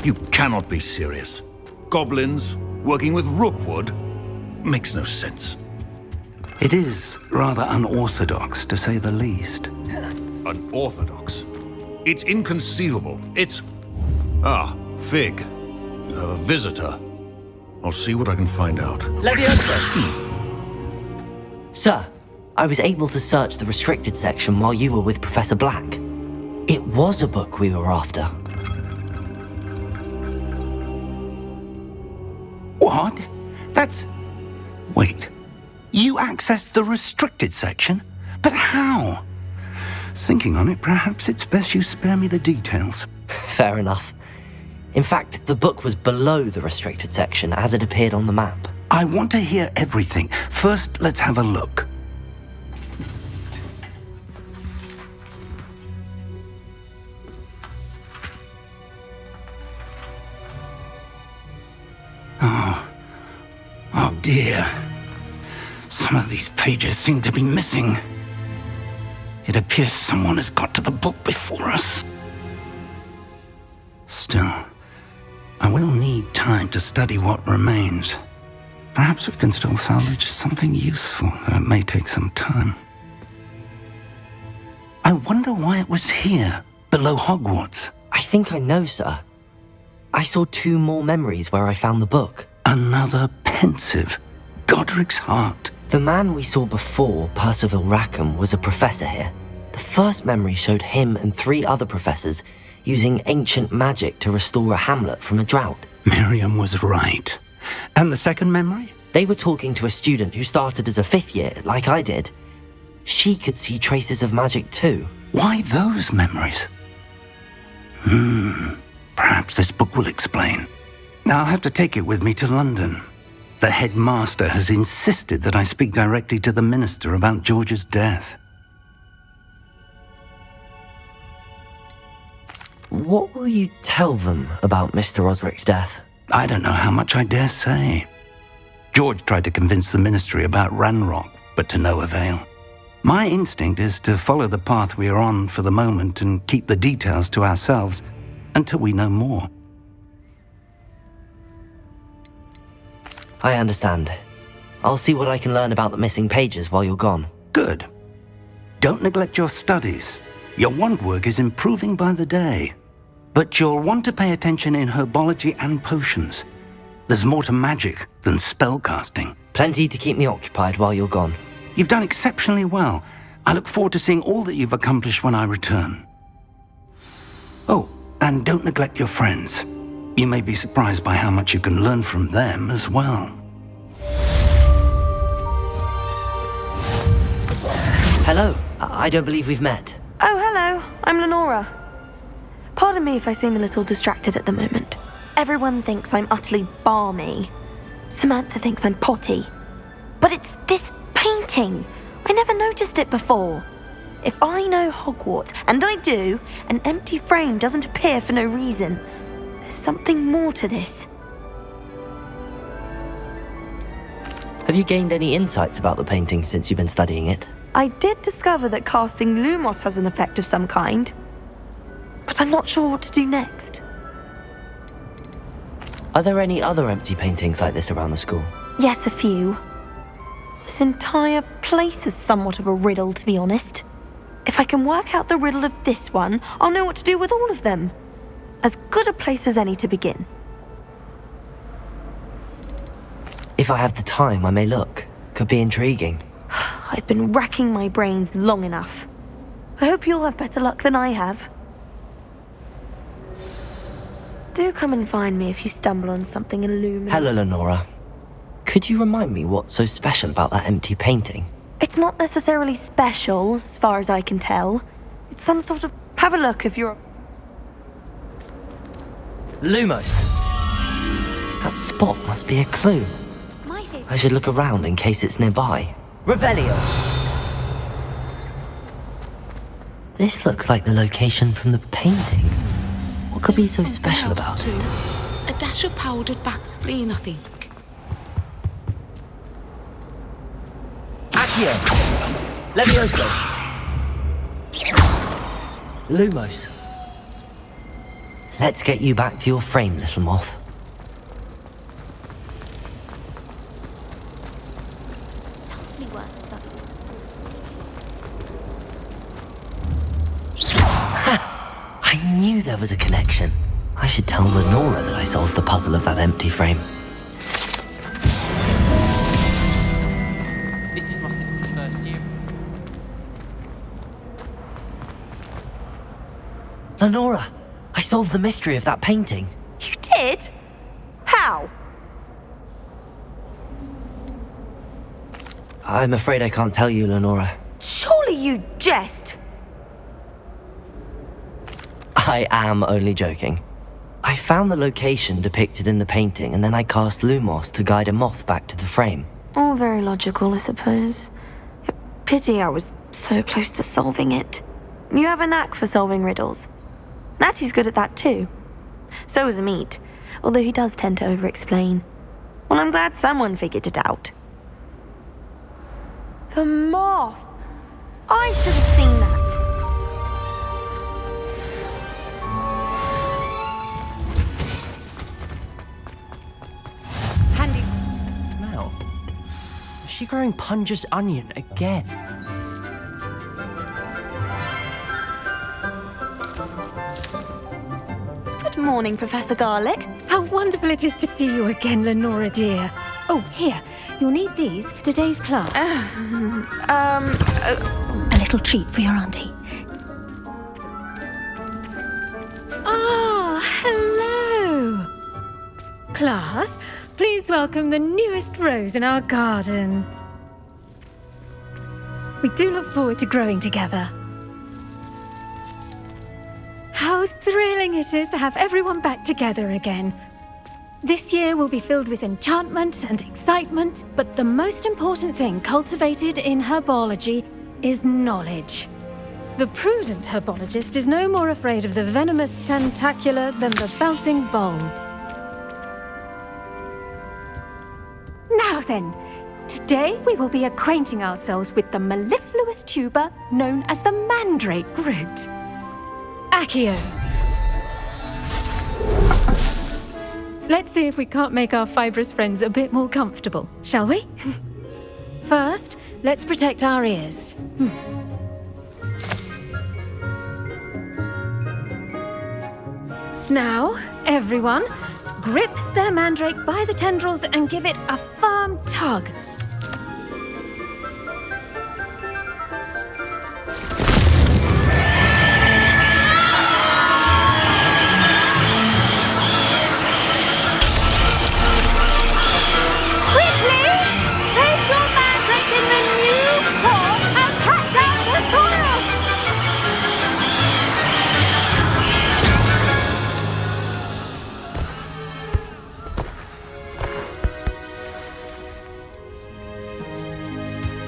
You cannot be serious. Goblins working with Rookwood? Makes no sense. It is rather unorthodox, to say the least. Unorthodox? It's inconceivable. It's... Ah, Fig. You have a visitor. I'll see what I can find out. Leviosa! Sir, I was able to search the restricted section while you were with Professor Black. It was a book we were after. What? That's... Wait. You accessed the restricted section? But how? Thinking on it, perhaps it's best you spare me the details. Fair enough. In fact, the book was below the restricted section as it appeared on the map. I want to hear everything. First, let's have a look. Oh dear. Some of these pages seem to be missing. It appears someone has got to the book before us. Still, I will need time to study what remains. Perhaps we can still salvage something useful, though it may take some time. I wonder why it was here, below Hogwarts. I think I know, sir. I saw 2 more memories where I found the book. Another pensive. Godric's heart. The man we saw before, Percival Rackham, was a professor here. The first memory showed him and 3 other professors using ancient magic to restore a hamlet from a drought. Miriam was right. And the second memory? They were talking to a student who started as a 5th year, like I did. She could see traces of magic too. Why those memories? Perhaps this book will explain. I'll have to take it with me to London. The headmaster has insisted that I speak directly to the minister about George's death. What will you tell them about Mr. Osric's death? I don't know how much I dare say. George tried to convince the ministry about Ranrock, but to no avail. My instinct is to follow the path we are on for the moment and keep the details to ourselves until we know more. I understand. I'll see what I can learn about the missing pages while you're gone. Good. Don't neglect your studies. Your wand work is improving by the day. But you'll want to pay attention in herbology and potions. There's more to magic than spellcasting. Plenty to keep me occupied while you're gone. You've done exceptionally well. I look forward to seeing all that you've accomplished when I return. Oh, and don't neglect your friends. You may be surprised by how much you can learn from them as well. Hello. I don't believe we've met. Oh, hello. I'm Lenora. Pardon me if I seem a little distracted at the moment. Everyone thinks I'm utterly balmy. Samantha thinks I'm potty. But it's this painting. I never noticed it before. If I know Hogwarts, and I do, an empty frame doesn't appear for no reason. There's something more to this. Have you gained any insights about the painting since you've been studying it? I did discover that casting Lumos has an effect of some kind, but I'm not sure what to do next. Are there any other empty paintings like this around the school? Yes, a few. This entire place is somewhat of a riddle, to be honest. If I can work out the riddle of this one, I'll know what to do with all of them. As good a place as any to begin. If I have the time, I may look. Could be intriguing. I've been racking my brains long enough. I hope you'll have better luck than I have. Do come and find me if you stumble on something illuminating. Hello, Lenora. Could you remind me what's so special about that empty painting? It's not necessarily special, as far as I can tell. It's some sort of... Have a look if you're... Lumos! That spot must be a clue. I should look around in case it's nearby. Revelio! This looks like the location from the painting. What could be so special about it? A dash of powdered bat spleen, I think. Accio! Levioso! Lumos. Let's get you back to your frame, little moth. Ha! I knew there was a connection. I should tell Lenora that I solved the puzzle of that empty frame. This is my sister's first year. Lenora, I solved the mystery of that painting. You did? How? I'm afraid I can't tell you, Lenora. Surely you jest. I am only joking. I found the location depicted in the painting, and then I cast Lumos to guide a moth back to the frame. All very logical, I suppose. Pity I was so close to solving it. You have a knack for solving riddles. Natty's good at that too. So is Amit, although he does tend to over-explain. Well, I'm glad someone figured it out. The moth! I should have seen that. Handy smell. Is she growing Punja's onion again? Good morning, Professor Garlick. How wonderful it is to see you again, Lenora dear. Oh, here, you'll need these for today's class. A little treat for your auntie. Ah, hello. Class, please welcome the newest rose in our garden. We do look forward to growing together. How thrilling it is to have everyone back together again. This year will be filled with enchantment and excitement, but the most important thing cultivated in herbology is knowledge. The prudent herbologist is no more afraid of the venomous tentacular than the bouncing bulb. Now then, today we will be acquainting ourselves with the mellifluous tuber known as the Mandrake root. Accio. Let's see if we can't make our fibrous friends a bit more comfortable, shall we? First, let's protect our ears. Now, everyone, grip their mandrake by the tendrils and give it a firm tug.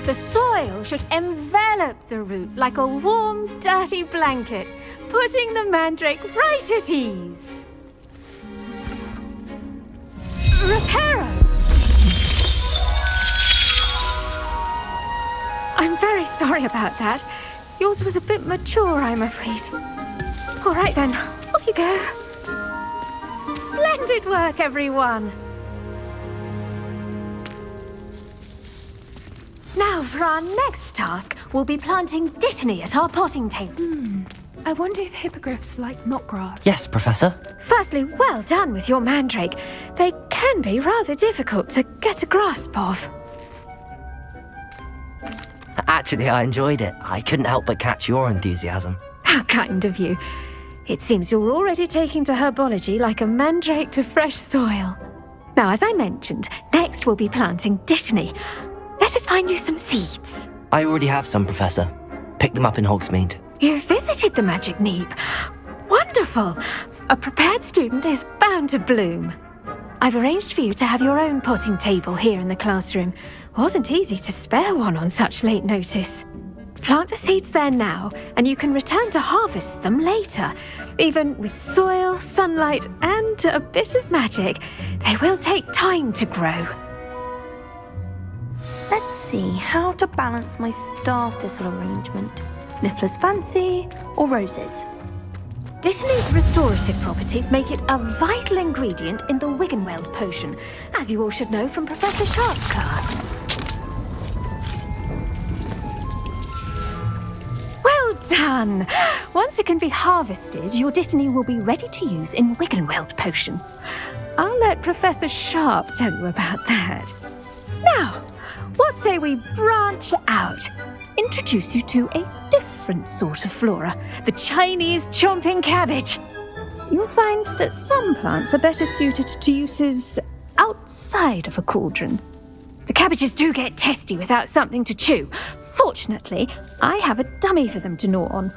The soil should envelop the root like a warm, dirty blanket, putting the mandrake right at ease. Reparo! I'm very sorry about that. Yours was a bit mature, I'm afraid. All right then, off you go. Splendid work, everyone. Now, for our next task, we'll be planting Botany at our potting table. I wonder if hippogriffs like knotgrass. Yes, Professor. Firstly, well done with your mandrake. They can be rather difficult to get a grasp of. Actually, I enjoyed it. I couldn't help but catch your enthusiasm. How kind of you. It seems you're already taking to herbology like a mandrake to fresh soil. Now, as I mentioned, next we'll be planting Botany. Let us find you some seeds. I already have some, Professor. Pick them up in Hogsmeade. You visited the Magic Neep. Wonderful! A prepared student is bound to bloom. I've arranged for you to have your own potting table here in the classroom. Wasn't easy to spare one on such late notice. Plant the seeds there now, and you can return to harvest them later. Even with soil, sunlight, and a bit of magic, they will take time to grow. Let's see how to balance my star thistle arrangement. Niffler's fancy or roses? Dittany's restorative properties make it a vital ingredient in the Wiggenweld potion, as you all should know from Professor Sharp's class. Well done! Once it can be harvested, your Dittany will be ready to use in Wiggenweld potion. I'll let Professor Sharp tell you about that. Now, what say we branch out? Introduce you to a different sort of flora, the Chinese chomping cabbage. You'll find that some plants are better suited to uses outside of a cauldron. The cabbages do get testy without something to chew. Fortunately, I have a dummy for them to gnaw on.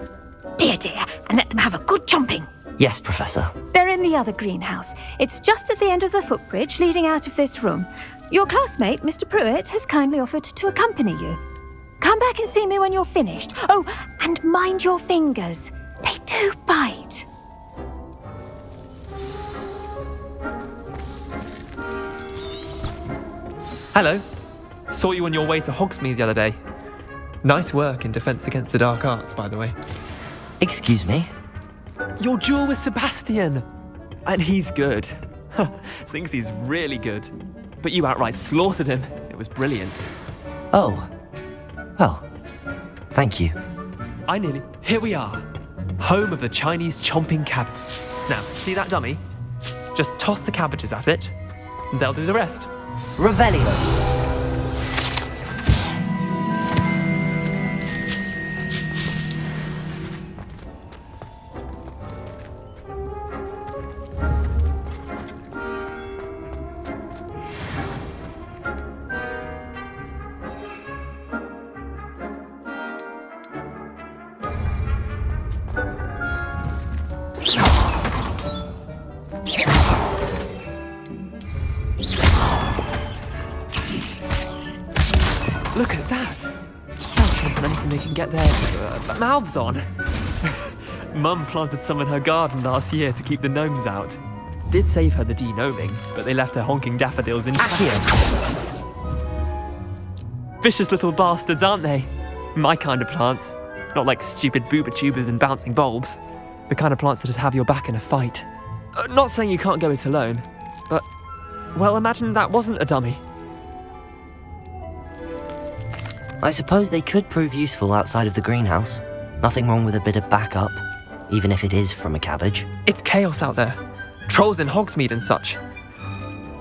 Be a dear and let them have a good chomping. Yes, Professor. They're in the other greenhouse. It's just at the end of the footbridge leading out of this room. Your classmate, Mr. Pruitt, has kindly offered to accompany you. Come back and see me when you're finished. Oh, and mind your fingers. They do bite. Hello. Saw you on your way to Hogsmeade the other day. Nice work in Defence Against the Dark Arts, by the way. Excuse me? Your duel with Sebastian. And he's good. Thinks he's really good. But you outright slaughtered him. It was brilliant. Oh. Well, thank you. Here we are. Home of the Chinese chomping cabbage. Now, see that dummy? Just toss the cabbages at it, and they'll do the rest. Revelio. Look at that! They'll chomp on anything they can get their mouths on. Mum planted some in her garden last year to keep the gnomes out. Did save her the de-gnoming, but they left her honking daffodils in. Vicious little bastards, aren't they? My kind of plants. Not like stupid booba tubers and bouncing bulbs. The kind of plants that just have your back in a fight. Not saying you can't go it alone, but, well, imagine that wasn't a dummy. I suppose they could prove useful outside of the greenhouse. Nothing wrong with a bit of backup, even if it is from a cabbage. It's chaos out there. Trolls in Hogsmeade and such.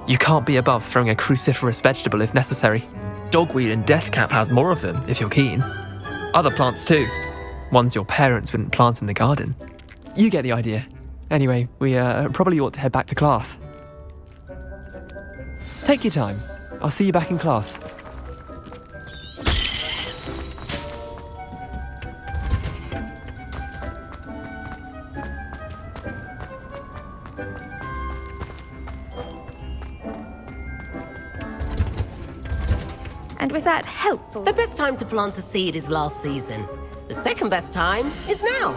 You can't be above throwing a cruciferous vegetable if necessary. Dogweed and deathcap has more of them, if you're keen. Other plants too. Ones your parents wouldn't plant in the garden. You get the idea. Anyway, we probably ought to head back to class. Take your time. I'll see you back in class. And with that helpful... The best time to plant a seed is last season. The second best time is now.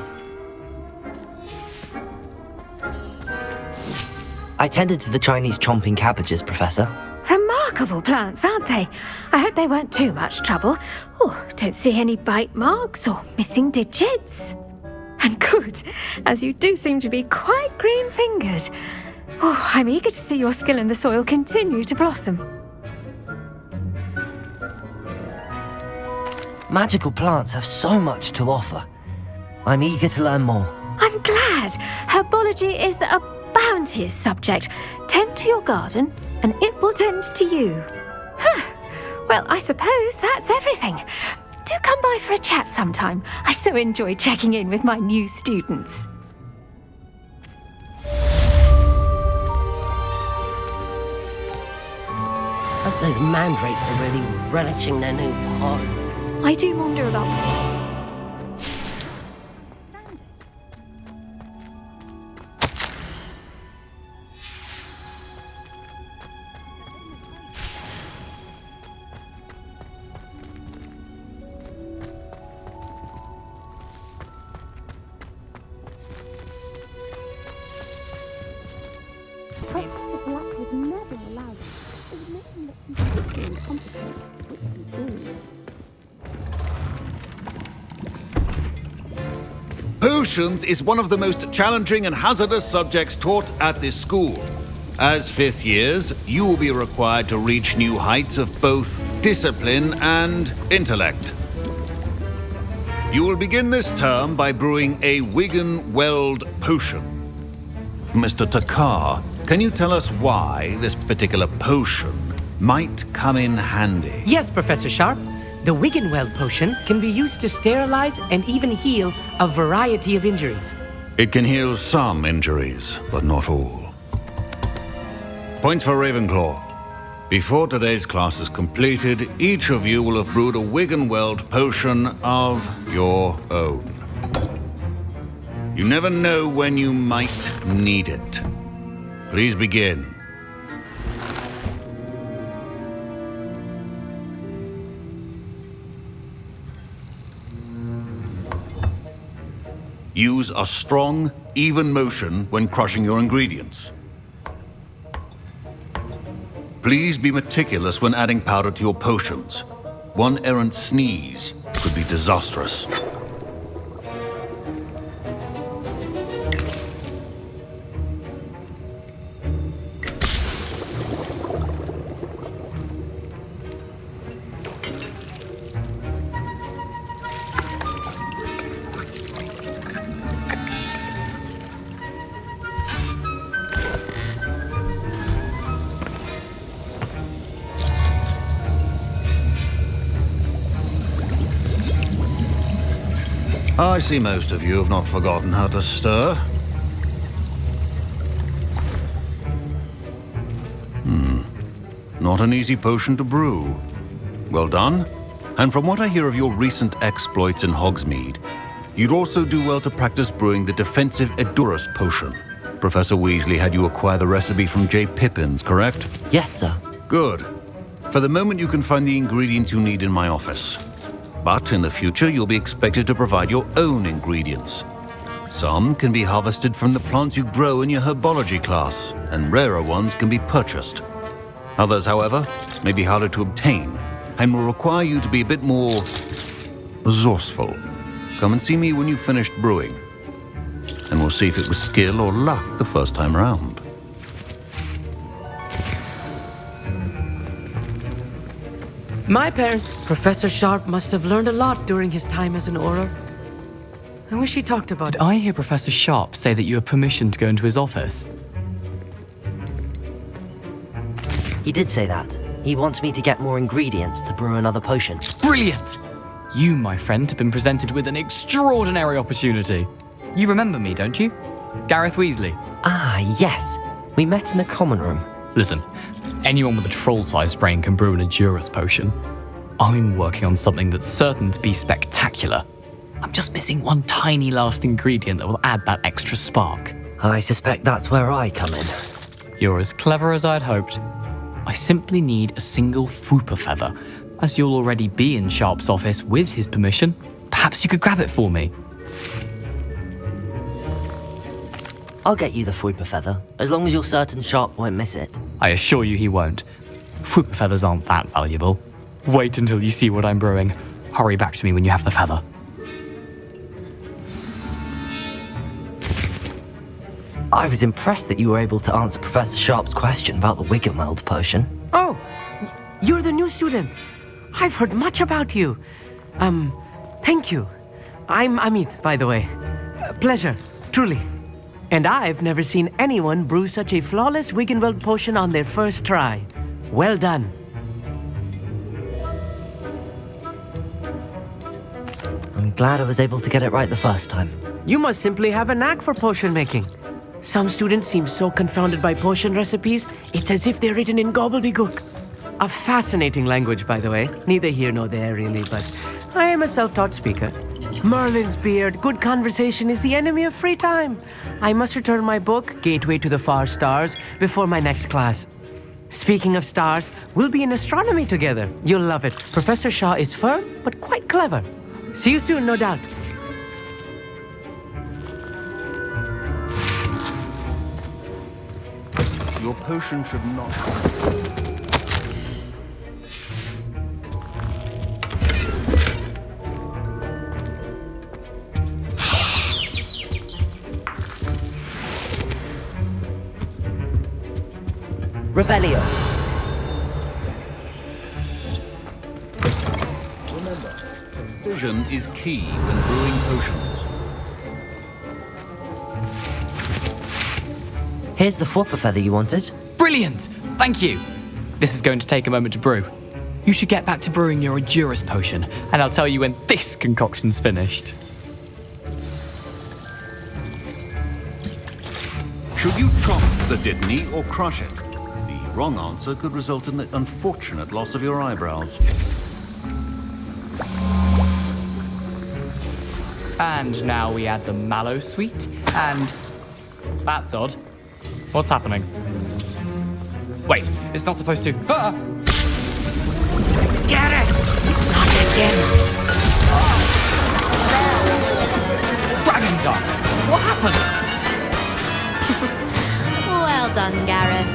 I tended to the Chinese chomping cabbages, Professor. Remarkable plants, aren't they? I hope they weren't too much trouble. Oh, don't see any bite marks or missing digits. And good, as you do seem to be quite green-fingered. Oh, I'm eager to see your skill in the soil continue to blossom. Magical plants have so much to offer. I'm eager to learn more. I'm glad. Herbology is a bounteous subject. Tend to your garden, and it will tend to you. Well, I suppose that's everything. Do come by for a chat sometime. I so enjoy checking in with my new students. Hope those mandrakes are really relishing their new pots. I do wonder about... Potions is one of the most challenging and hazardous subjects taught at this school. As fifth years, you will be required to reach new heights of both discipline and intellect. You will begin this term by brewing a Wiggenweld potion. Mr. Takar, can you tell us why this particular potion might come in handy? Yes, Professor Sharp. The Wiggenweld potion can be used to sterilize and even heal a variety of injuries. It can heal some injuries, but not all. Points for Ravenclaw. Before today's class is completed, each of you will have brewed a Wiggenweld potion of your own. You never know when you might need it. Please begin. Use a strong, even motion when crushing your ingredients. Please be meticulous when adding powder to your potions. One errant sneeze could be disastrous. I see most of you have not forgotten how to stir. Not an easy potion to brew. Well done. And from what I hear of your recent exploits in Hogsmeade, you'd also do well to practice brewing the defensive Edurus potion. Professor Weasley had you acquire the recipe from J. Pippins, correct? Yes, sir. Good. For the moment, you can find the ingredients you need in my office. But in the future, you'll be expected to provide your own ingredients. Some can be harvested from the plants you grow in your herbology class, and rarer ones can be purchased. Others, however, may be harder to obtain, and will require you to be a bit more resourceful. Come and see me when you've finished brewing, and we'll see if it was skill or luck the first time round. My parents, Professor Sharp must have learned a lot during his time as an Auror. I wish he talked about it. I hear Professor Sharp say that you have permission to go into his office. He did say that. He wants me to get more ingredients to brew another potion. Brilliant! You, my friend, have been presented with an extraordinary opportunity. You remember me, don't you? Gareth Weasley. Ah, yes. We met in the common room. Listen, anyone with a troll-sized brain can brew an Edurus potion. I'm working on something that's certain to be spectacular. I'm just missing one tiny last ingredient that will add that extra spark. I suspect that's where I come in. You're as clever as I'd hoped. I simply need a single Fwooper feather. As you'll already be in Sharp's office with his permission, perhaps you could grab it for me. I'll get you the Fwooper feather, as long as you're certain Sharp won't miss it. I assure you he won't. Fwooper feathers aren't that valuable. Wait until you see what I'm brewing. Hurry back to me when you have the feather. I was impressed that you were able to answer Professor Sharp's question about the Wiggenweld potion. Oh, you're the new student. I've heard much about you. Thank you. I'm Amit, by the way. Pleasure, truly. And I've never seen anyone brew such a flawless Wiggenweld potion on their first try. Well done. I'm glad I was able to get it right the first time. You must simply have a knack for potion making. Some students seem so confounded by potion recipes, it's as if they're written in gobbledygook. A fascinating language, by the way. Neither here nor there, really, but I am a self-taught speaker. Merlin's beard, good conversation is the enemy of free time. I must return my book, Gateway to the Far Stars, before my next class. Speaking of stars, we'll be in astronomy together. You'll love it. Professor Shaw is firm, but quite clever. See you soon, no doubt. Your potion should not... Revelio. Remember, precision is key when brewing potions. Here's the Fwopper feather you wanted. Brilliant! Thank you! This is going to take a moment to brew. You should get back to brewing your Edurus potion, and I'll tell you when this concoction's finished. Should you chop the Botany or crush it? The wrong answer could result in the unfortunate loss of your eyebrows. And now we add the mallow sweet, and... That's odd. What's happening? Wait, it's not supposed to... Ah! Get it! Not again. Dragon Dog! What happened? Well done, Gareth.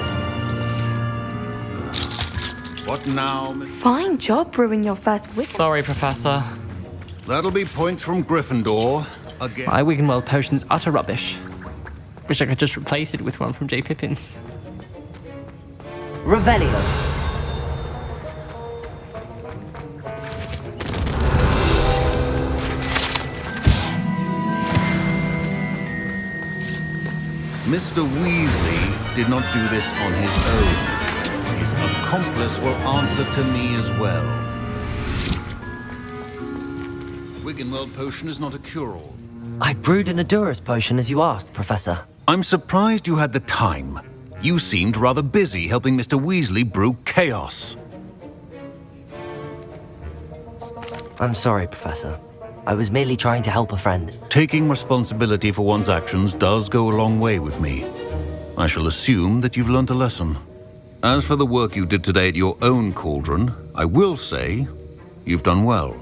What now, Miss... Fine job brewing your first wig. Sorry, Professor. That'll be points from Gryffindor. Again. My Wiggenweld potion's utter rubbish. Wish I could just replace it with one from J. Pippin's. Revelio. Mr. Weasley did not do this on his own. His accomplice will answer to me as well. Wiggenweld potion is not a cure-all. I brewed an Edurus potion as you asked, Professor. I'm surprised you had the time. You seemed rather busy helping Mr. Weasley brew chaos. I'm sorry, Professor. I was merely trying to help a friend. Taking responsibility for one's actions does go a long way with me. I shall assume that you've learnt a lesson. As for the work you did today at your own cauldron, I will say you've done well.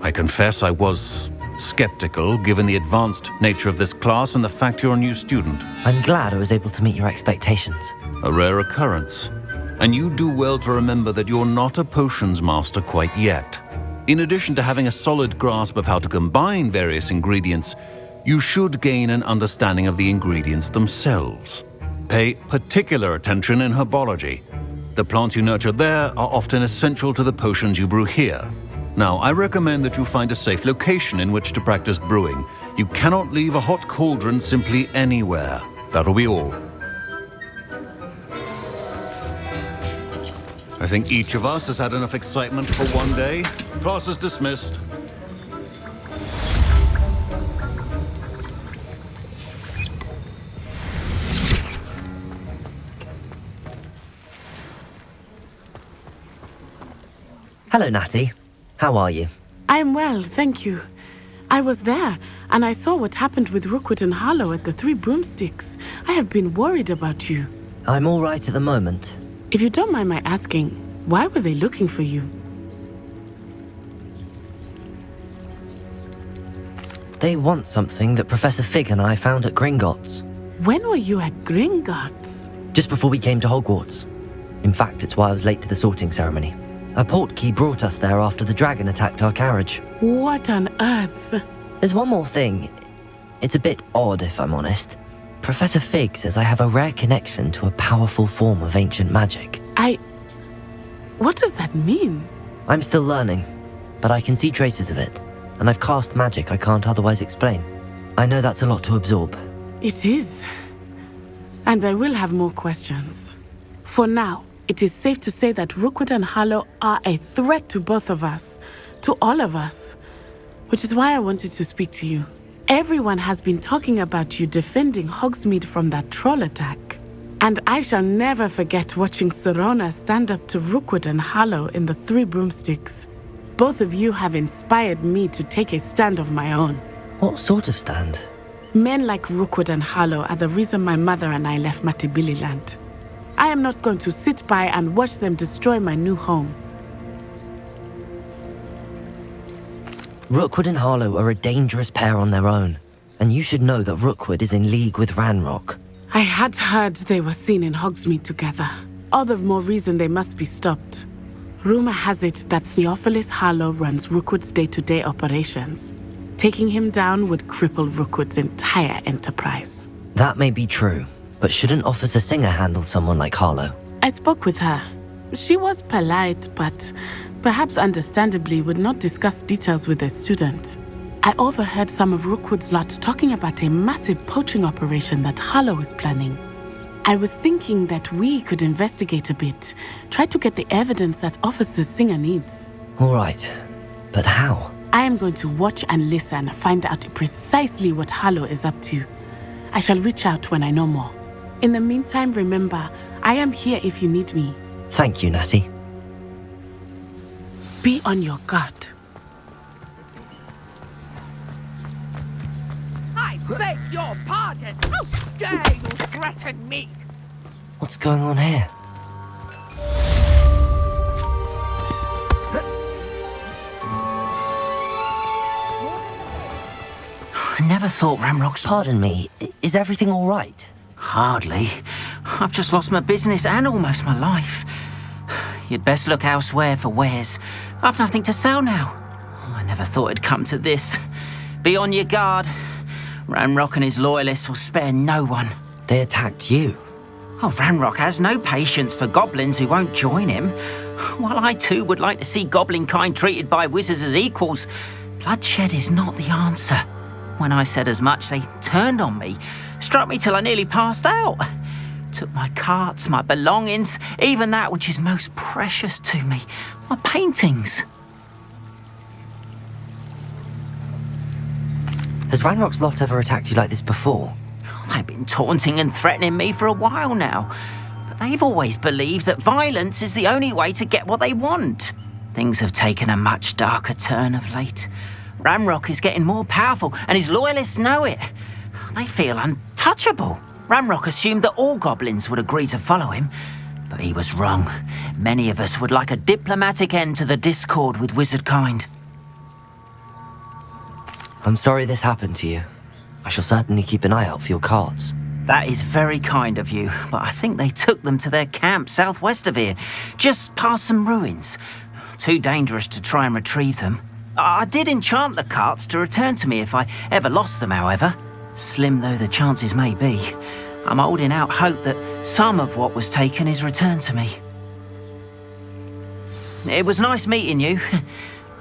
I confess I was skeptical given the advanced nature of this class and the fact you're a new student. I'm glad I was able to meet your expectations. A rare occurrence. And you do well to remember that you're not a potions master quite yet. In addition to having a solid grasp of how to combine various ingredients, you should gain an understanding of the ingredients themselves. Pay particular attention in herbology. The plants you nurture there are often essential to the potions you brew here. Now, I recommend that you find a safe location in which to practice brewing. You cannot leave a hot cauldron simply anywhere. That'll be all. I think each of us has had enough excitement for one day. Class is dismissed. Hello, Natty. How are you? I'm well, thank you. I was there, and I saw what happened with Rookwood and Harlow at the Three Broomsticks. I have been worried about you. I'm all right at the moment. If you don't mind my asking, why were they looking for you? They want something that Professor Fig and I found at Gringotts. When were you at Gringotts? Just before we came to Hogwarts. In fact, it's why I was late to the sorting ceremony. A portkey brought us there after the dragon attacked our carriage. What on earth? There's one more thing. It's a bit odd, if I'm honest. Professor Fig says I have a rare connection to a powerful form of ancient magic. What does that mean? I'm still learning, but I can see traces of it, and I've cast magic I can't otherwise explain. I know that's a lot to absorb. It is. And I will have more questions. For now, it is safe to say that Rookwood and Harlow are a threat to both of us, to all of us, which is why I wanted to speak to you. Everyone has been talking about you defending Hogsmeade from that troll attack. And I shall never forget watching Sorona stand up to Rookwood and Harlow in the Three Broomsticks. Both of you have inspired me to take a stand of my own. What sort of stand? Men like Rookwood and Harlow are the reason my mother and I left Matabeleland. I am not going to sit by and watch them destroy my new home. Rookwood and Harlow are a dangerous pair on their own, and you should know that Rookwood is in league with Ranrock. I had heard they were seen in Hogsmeade together. All the more reason they must be stopped. Rumor has it that Theophilus Harlow runs Rookwood's day-to-day operations. Taking him down would cripple Rookwood's entire enterprise. That may be true, but shouldn't Officer Singer handle someone like Harlow? I spoke with her. She was polite, but perhaps understandably would not discuss details with a student. I overheard some of Rookwood's lot talking about a massive poaching operation that Harlow is planning. I was thinking that we could investigate a bit, try to get the evidence that Officer Singer needs. All right, but how? I am going to watch and listen, find out precisely what Harlow is up to. I shall reach out when I know more. In the meantime, remember, I am here if you need me. Thank you, Natty. Be on your guard. I beg your pardon! How dare you threaten me? What's going on here? I never thought Ramrock's... Pardon me, is everything all right? Hardly. I've just lost my business and almost my life. You'd best look elsewhere for wares. I've nothing to sell now. I never thought it'd come to this. Be on your guard. Ranrock and his loyalists will spare no one. They attacked you? Oh, Ranrock has no patience for goblins who won't join him. While I too would like to see goblin kind treated by wizards as equals, bloodshed is not the answer. When I said as much, they turned on me, struck me till I nearly passed out. Took my carts, my belongings, even that which is most precious to me, my paintings. Has Ranrock's lot ever attacked you like this before? They've been taunting and threatening me for a while now, but they've always believed that violence is the only way to get what they want. Things have taken a much darker turn of late. Ramrock is getting more powerful, and his loyalists know it. They feel untouchable. Ramrock assumed that all goblins would agree to follow him, but he was wrong. Many of us would like a diplomatic end to the discord with wizard kind. I'm sorry this happened to you. I shall certainly keep an eye out for your carts. That is very kind of you, but I think they took them to their camp southwest of here, just past some ruins. Too dangerous to try and retrieve them. I did enchant the carts to return to me if I ever lost them, however. Slim though the chances may be, I'm holding out hope that some of what was taken is returned to me. It was nice meeting you.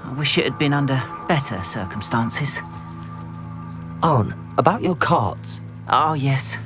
I wish it had been under better circumstances. Arn, about your carts. Oh, yes.